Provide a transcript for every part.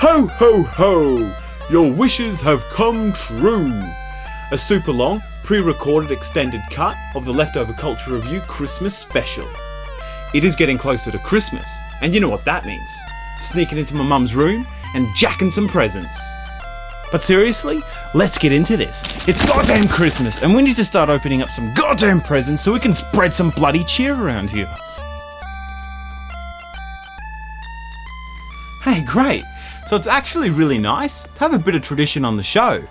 Ho ho ho! Your wishes have come true! A super long, pre-recorded extended cut of the Leftover Culture Review Christmas special. It is getting closer to Christmas, and you know what that means. Sneaking into my mum's room and jacking some presents. But seriously, let's get into this. It's goddamn Christmas, and we need to start opening up some goddamn presents so we can spread some bloody cheer around here. Hey, great. So it's actually really nice to have a bit of tradition on the show.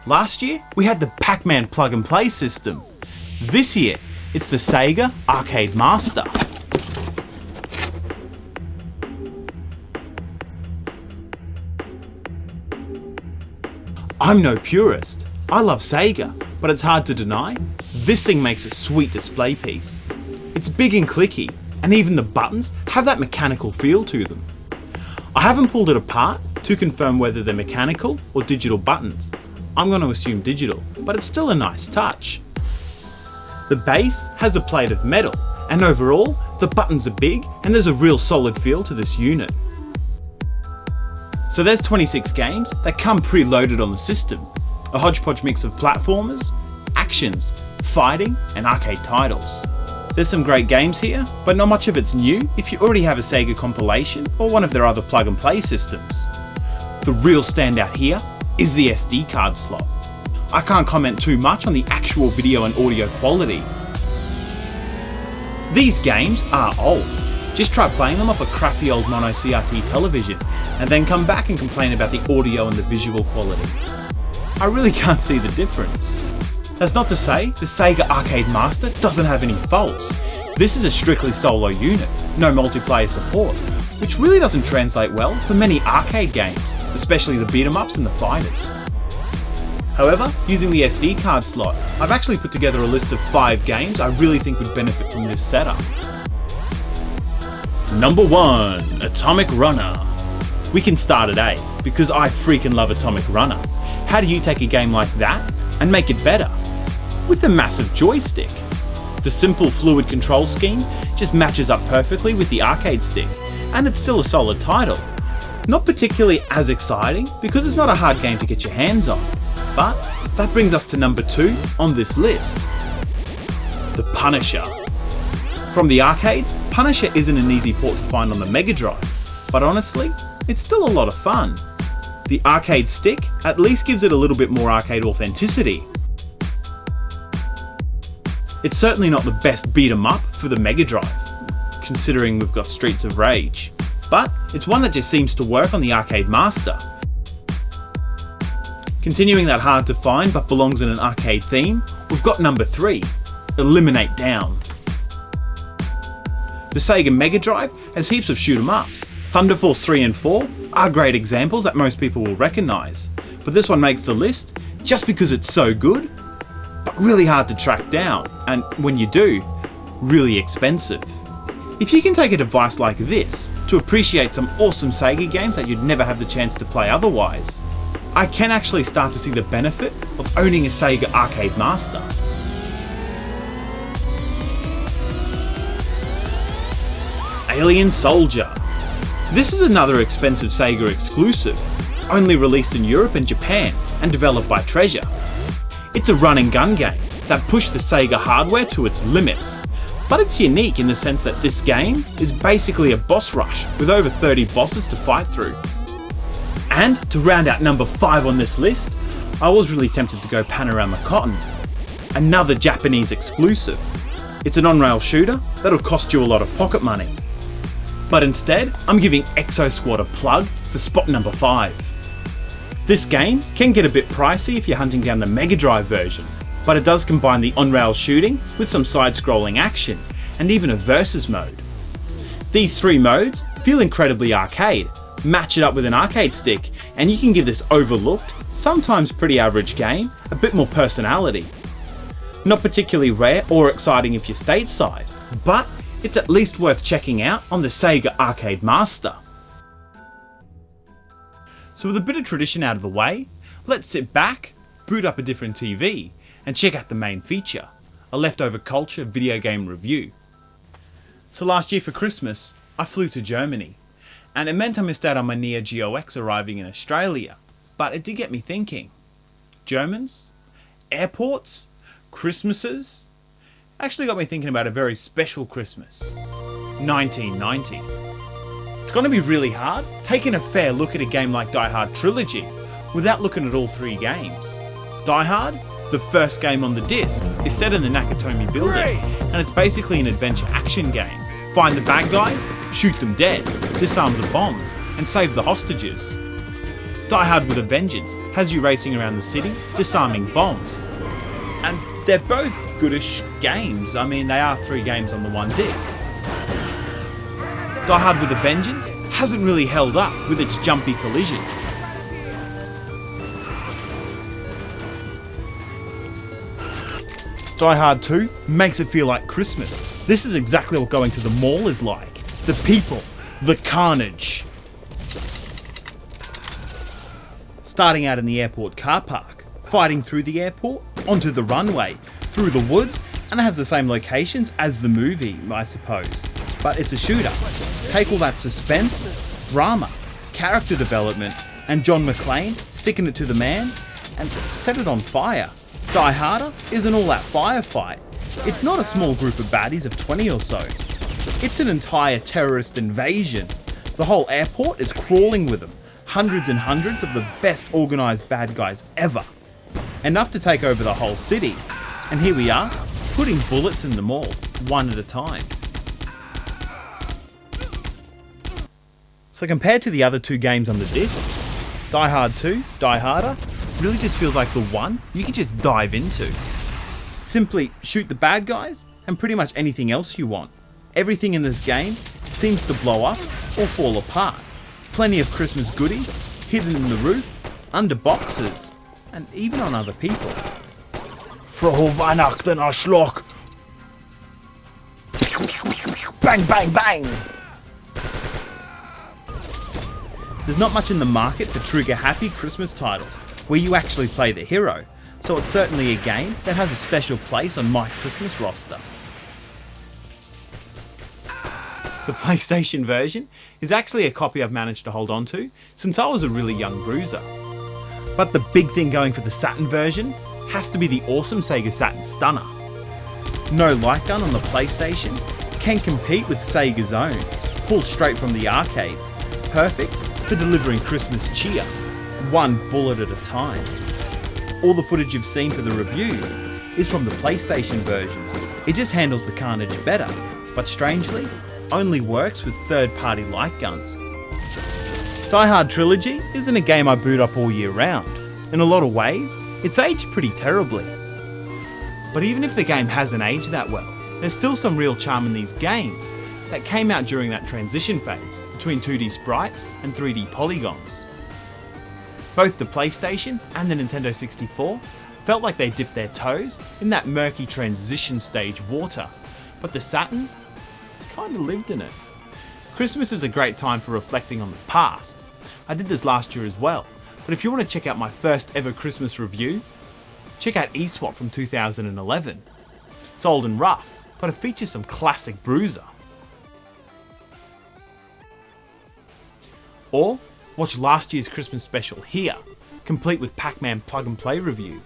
Last year, we had the Pac-Man plug and play system. This year, it's the Sega Arcade Master. I'm no purist. I love Sega, but it's hard to deny, this thing makes a sweet display piece. It's big and clicky, and even the buttons have that mechanical feel to them. I haven't pulled it apart to confirm whether they're mechanical or digital buttons. I'm going to assume digital, but it's still a nice touch. The base has a plate of metal, and overall, the buttons are big and there's a real solid feel to this unit. So there's 26 games that come preloaded on the system, a hodgepodge mix of platformers, actions, fighting, and arcade titles. There's some great games here, but not much of it's new if you already have a Sega compilation or one of their other plug and play systems. The real standout here is the SD card slot. I can't comment too much on the actual video and audio quality. These games are old. Just try playing them off a crappy old mono CRT television, and then come back and complain about the audio and the visual quality. I really can't see the difference. That's not to say the Sega Arcade Master doesn't have any faults. This is a strictly solo unit, no multiplayer support, which really doesn't translate well for many arcade games, especially the beat-em-ups and the fighters. However, using the SD card slot, I've actually put together a list of 5 games I really think would benefit from this setup. Number 1, Atomic Runner. We can start at A, because I freaking love Atomic Runner. How do you take a game like that and make it better? With a massive joystick. The simple fluid control scheme just matches up perfectly with the arcade stick, and it's still a solid title. Not particularly as exciting because it's not a hard game to get your hands on, but that brings us to number 2 on this list. The Punisher. From the arcades, Punisher isn't an easy port to find on the Mega Drive, but honestly, it's still a lot of fun. The arcade stick at least gives it a little bit more arcade authenticity. It's certainly not the best beat 'em up for the Mega Drive, considering we've got Streets of Rage, but it's one that just seems to work on the Arcade Master. Continuing that hard to find but belongs in an arcade theme, we've got number 3, Eliminate Down. The Sega Mega Drive has heaps of shoot 'em ups. Thunder Force 3 and 4 are great examples that most people will recognise, but this one makes the list just because it's so good, but really hard to track down, and when you do, really expensive. If you can take a device like this to appreciate some awesome Sega games that you'd never have the chance to play otherwise, I can actually start to see the benefit of owning a Sega Arcade Master. Alien Soldier. This is another expensive Sega exclusive, only released in Europe and Japan and developed by Treasure. It's a run and gun game that pushed the Sega hardware to its limits, but it's unique in the sense that this game is basically a boss rush with over 30 bosses to fight through. And to round out number 5 on this list, I was really tempted to go Panorama Cotton, another Japanese exclusive. It's an on-rail shooter that'll cost you a lot of pocket money. But instead, I'm giving Exo Squad a plug for spot number 5. This game can get a bit pricey if you're hunting down the Mega Drive version, but it does combine the on-rail shooting with some side-scrolling action, and even a versus mode. These 3 modes feel incredibly arcade, match it up with an arcade stick, and you can give this overlooked, sometimes pretty average game a bit more personality. Not particularly rare or exciting if you're stateside, but it's at least worth checking out on the Sega Arcade Master. So with a bit of tradition out of the way, let's sit back, boot up a different TV, and check out the main feature, a Leftover Culture video game review. So last year for Christmas, I flew to Germany, and it meant I missed out on my Neo Geo X arriving in Australia, but it did get me thinking. Germans? Airports? Christmases? Actually got me thinking about a very special Christmas. 1990. It's going to be really hard taking a fair look at a game like Die Hard Trilogy without looking at all three games. Die Hard, the first game on the disc, is set in the Nakatomi building, and it's basically an adventure action game. Find the bad guys, shoot them dead, disarm the bombs, and save the hostages. Die Hard with a Vengeance has you racing around the city, disarming bombs. And they're both goodish games. I mean, they are 3 games on the one disc. Die Hard with a Vengeance hasn't really held up with its jumpy collisions. Die Hard 2 makes it feel like Christmas. This is exactly what going to the mall is like. The people, the carnage. Starting out in the airport car park, fighting through the airport, onto the runway, through the woods, and it has the same locations as the movie, I suppose. But it's a shooter. Take all that suspense, drama, character development, and John McClane sticking it to the man, and set it on fire. Die Harder isn't all that firefight. It's not a small group of baddies of 20 or so. It's an entire terrorist invasion. The whole airport is crawling with them. Hundreds and hundreds of the best organised bad guys ever. Enough to take over the whole city. And here we are, putting bullets in them all, one at a time. So compared to the other 2 games on the disc, Die Hard 2, Die Harder, really just feels like the one you can just dive into. Simply shoot the bad guys and pretty much anything else you want. Everything in this game seems to blow up or fall apart. Plenty of Christmas goodies hidden in the roof, under boxes, and even on other people. Frohe Weihnachten, Arschloch! Bang, bang, bang! There's not much in the market for trigger-happy Christmas titles where you actually play the hero, so it's certainly a game that has a special place on my Christmas roster. The PlayStation version is actually a copy I've managed to hold on to since I was a really young bruiser. But the big thing going for the Saturn version has to be the awesome Sega Saturn Stunner. No light gun on the PlayStation can compete with Sega's own, pulled straight from the arcades, perfect for delivering Christmas cheer, one bullet at a time. All the footage you've seen for the review is from the PlayStation version. It just handles the carnage better, but strangely, only works with third-party light guns. Die Hard Trilogy isn't a game I boot up all year round. In a lot of ways, it's aged pretty terribly. But even if the game hasn't aged that well, there's still some real charm in these games that came out during that transition phase between 2D sprites and 3D polygons. Both the PlayStation and the Nintendo 64 felt like they dipped their toes in that murky transition stage water, but the Saturn kinda lived in it. Christmas is a great time for reflecting on the past. I did this last year as well, but if you want to check out my first ever Christmas review, check out eSWAT from 2011. It's old and rough, but it features some classic bruiser. Or watch last year's Christmas special here, complete with Pac-Man Plug and Play review.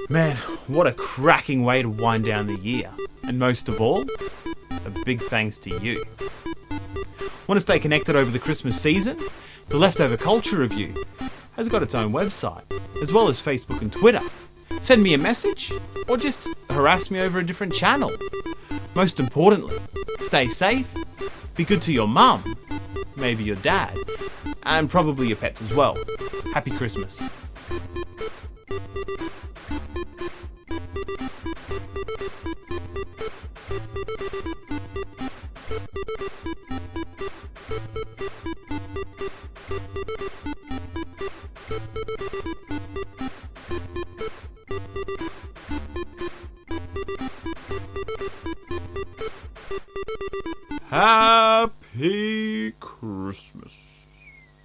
Man, what a cracking way to wind down the year. And most of all, a big thanks to you. Want to stay connected over the Christmas season? The Leftover Culture Review has got its own website, as well as Facebook and Twitter. Send me a message, or just harass me over a different channel. Most importantly, stay safe, be good to your mum, maybe your dad, and probably your pets as well. Happy Christmas.